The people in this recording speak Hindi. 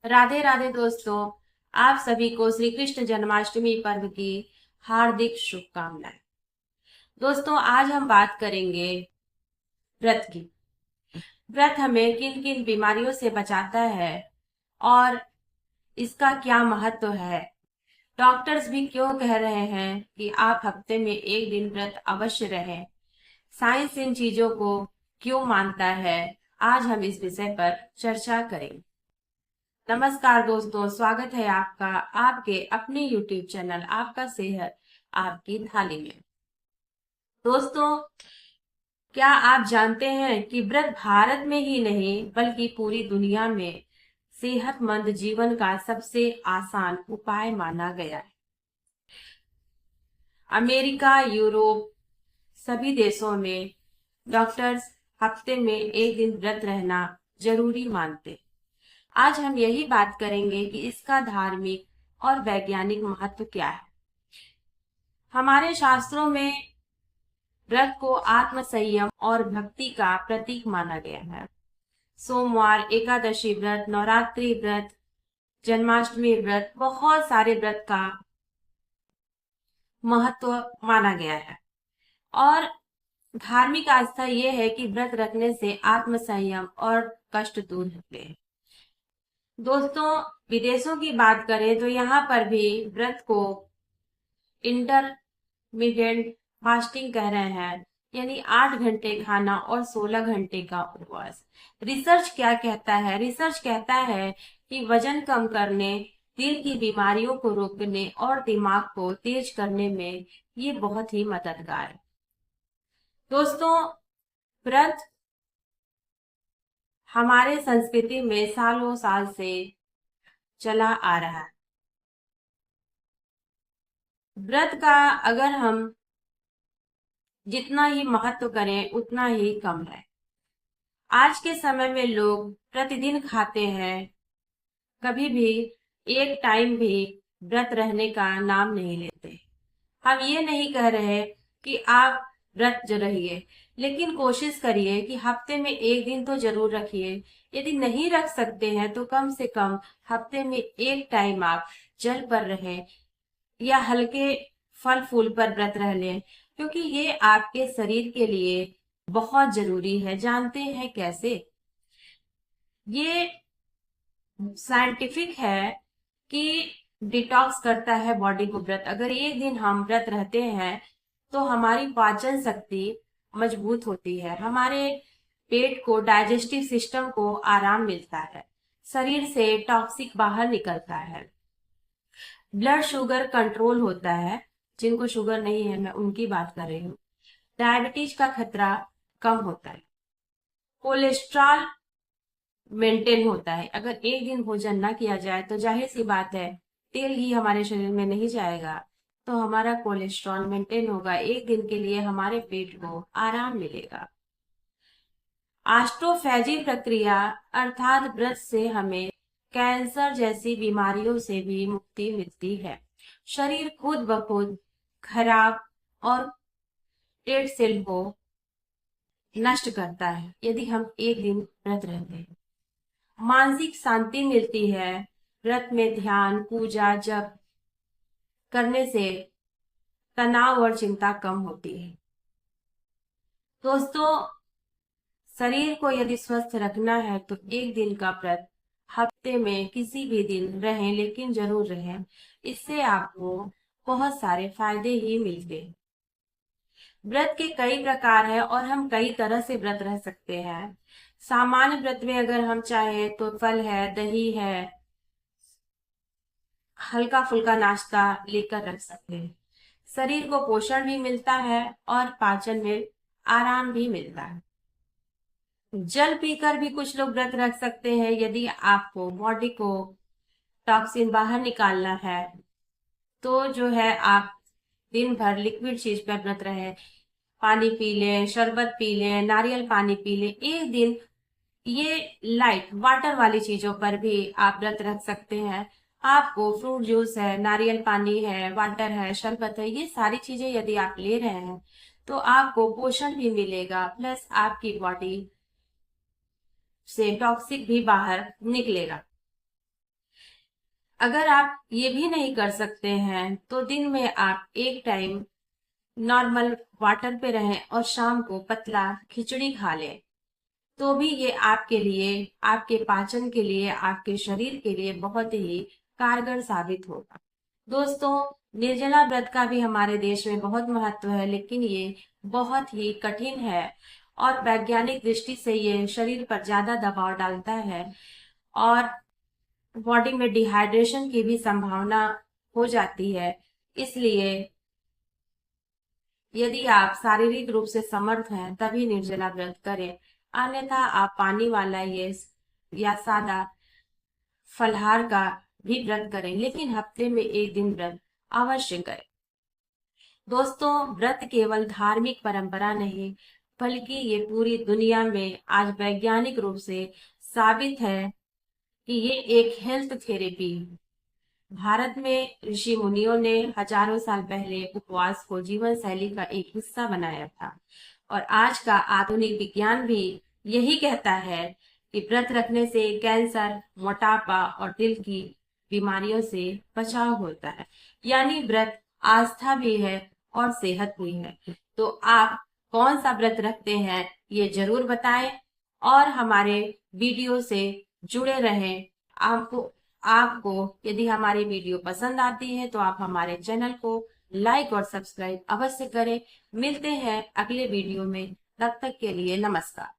राधे राधे दोस्तों। आप सभी को श्री कृष्ण जन्माष्टमी पर्व की हार्दिक शुभकामनाएं। दोस्तों, आज हम बात करेंगे व्रत की। व्रत हमें किन किन बीमारियों से बचाता है और इसका क्या महत्व है। डॉक्टर्स भी क्यों कह रहे हैं कि आप हफ्ते में एक दिन व्रत अवश्य रहें। साइंस इन चीजों को क्यों मानता है, आज हम इस विषय पर चर्चा करेंगे। नमस्कार दोस्तों, स्वागत है आपका आपके अपने YouTube चैनल आपका सेहत आपकी थाली में। दोस्तों, क्या आप जानते हैं कि व्रत भारत में ही नहीं बल्कि पूरी दुनिया में सेहतमंद जीवन का सबसे आसान उपाय माना गया है। अमेरिका, यूरोप सभी देशों में डॉक्टर्स हफ्ते में एक दिन व्रत रहना जरूरी मानते। आज हम यही बात करेंगे कि इसका धार्मिक और वैज्ञानिक महत्व क्या है। हमारे शास्त्रों में व्रत को आत्म संयम और भक्ति का प्रतीक माना गया है। सोमवार, एकादशी व्रत, नवरात्रि व्रत, जन्माष्टमी व्रत, बहुत सारे व्रत का महत्व माना गया है। और धार्मिक आस्था यह है कि व्रत रखने से आत्म संयम और कष्ट दूर होते हैं। दोस्तों, विदेशों की बात करें तो यहाँ पर भी व्रत को इंटरमीडिएट फास्टिंग कह रहे हैं, यानी 8 घंटे खाना और 16 घंटे का उपवास। रिसर्च क्या कहता है? रिसर्च कहता है कि वजन कम करने, दिल की बीमारियों को रोकने और दिमाग को तेज करने में ये बहुत ही मददगार है। दोस्तों, व्रत हमारे संस्कृति में सालों साल से चला आ रहा है। व्रत का अगर हम जितना ही महत्व करें उतना ही कम है। आज के समय में लोग प्रतिदिन खाते हैं, कभी भी एक टाइम भी व्रत रहने का नाम नहीं लेते। हम ये नहीं कह रहे कि आप व्रत रहिए, लेकिन कोशिश करिए कि हफ्ते में एक दिन तो जरूर रखिए। यदि नहीं रख सकते हैं तो कम से कम हफ्ते में एक टाइम आप जल पर रहें या हल्के फल फूल पर व्रत रह लें, क्योंकि ये आपके शरीर के लिए बहुत जरूरी है। जानते हैं कैसे? ये साइंटिफिक है कि डिटॉक्स करता है बॉडी को व्रत। अगर एक दिन हम व्रत रहते हैं तो हमारी पाचन शक्ति मजबूत होती है, हमारे पेट को, डाइजेस्टिव सिस्टम को आराम मिलता है, शरीर से टॉक्सिक बाहर निकलता है, ब्लड शुगर कंट्रोल होता है। जिनको शुगर नहीं है मैं उनकी बात कर रही हूँ। डायबिटीज का खतरा कम होता है, कोलेस्ट्रॉल मेंटेन होता है। अगर एक दिन भोजन ना किया जाए तो जाहिर सी बात है तेल ही हमारे शरीर में नहीं जाएगा, तो हमारा कोलेस्ट्रॉल मेंटेन होगा। एक दिन के लिए हमारे पेट को आराम मिलेगा। ऑस्टोफेजी प्रक्रिया अर्थात व्रत से हमें कैंसर जैसी बीमारियों से भी मुक्ति मिलती है। शरीर खुद ब खुद खराब और डेड सेल को नष्ट करता है यदि हम एक दिन व्रत रहते हैं। मानसिक शांति मिलती है। व्रत में ध्यान, पूजा, जप करने से तनाव और चिंता कम होती है। दोस्तों, शरीर को यदि स्वस्थ रखना है तो एक दिन का व्रत हफ्ते में किसी भी दिन रहें, लेकिन जरूर रहें। इससे आपको बहुत सारे फायदे ही मिलते हैं। व्रत के कई प्रकार है और हम कई तरह से व्रत रह सकते हैं। सामान्य व्रत में अगर हम चाहे तो फल है, दही है, हल्का फुल्का नाश्ता लेकर रख सकते हैं। शरीर को पोषण भी मिलता है और पाचन में आराम भी मिलता है। जल पीकर भी कुछ लोग व्रत रख सकते हैं। यदि आपको बॉडी को टॉक्सिन बाहर निकालना है तो जो है आप दिन भर लिक्विड चीज पर व्रत रहे, पानी पी लें, शरबत पी लें, नारियल पानी पी लें। एक दिन ये लाइट वाटर वाली चीजों पर भी आप व्रत रख सकते हैं। आपको फ्रूट जूस है, नारियल पानी है, वाटर है, शरबत है, ये सारी चीजें यदि आप ले रहे हैं तो आपको पोषण भी मिलेगा, प्लस आपकी बॉडी से टॉक्सिक भी बाहर निकलेगा। अगर आप ये भी नहीं कर सकते हैं तो दिन में आप एक टाइम नॉर्मल वाटर पे रहें और शाम को पतला खिचड़ी खा लें, तो भी ये आपके लिए, आपके पाचन के लिए, आपके शरीर के लिए बहुत ही कारगर साबित होगा। दोस्तों, निर्जला व्रत का भी हमारे देश में बहुत महत्व है, लेकिन ये बहुत ही कठिन है और वैज्ञानिक दृष्टि से ये शरीर पर ज्यादा दबाव डालता है और बॉडी में डिहाइड्रेशन की भी संभावना हो जाती है। इसलिए यदि आप शारीरिक रूप से समर्थ हैं तभी निर्जला व्रत करें, अन्यथा आप पानी वाला ये या सादा फलाहार का भी व्रत करें, लेकिन हफ्ते में एक दिन व्रत अवश्य करें। दोस्तों, व्रत केवल धार्मिक परंपरा नहीं, बल्कि ये पूरी दुनिया में आज वैज्ञानिक रूप से साबित है कि ये एक हेल्थ थेरेपी है। भारत में ऋषि मुनियों ने हजारों साल पहले उपवास को जीवन शैली का एक हिस्सा बनाया था और आज का आधुनिक विज्ञान भी यही कहता है कि व्रत रखने से कैंसर, मोटापा और दिल की बीमारियों से बचाव होता है। यानी व्रत आस्था भी है और सेहत भी है। तो आप कौन सा व्रत रखते हैं ये जरूर बताएं और हमारे वीडियो से जुड़े रहें। आपको आपको यदि हमारी वीडियो पसंद आती है तो आप हमारे चैनल को लाइक और सब्सक्राइब अवश्य करें। मिलते हैं अगले वीडियो में, तब तक के लिए नमस्कार।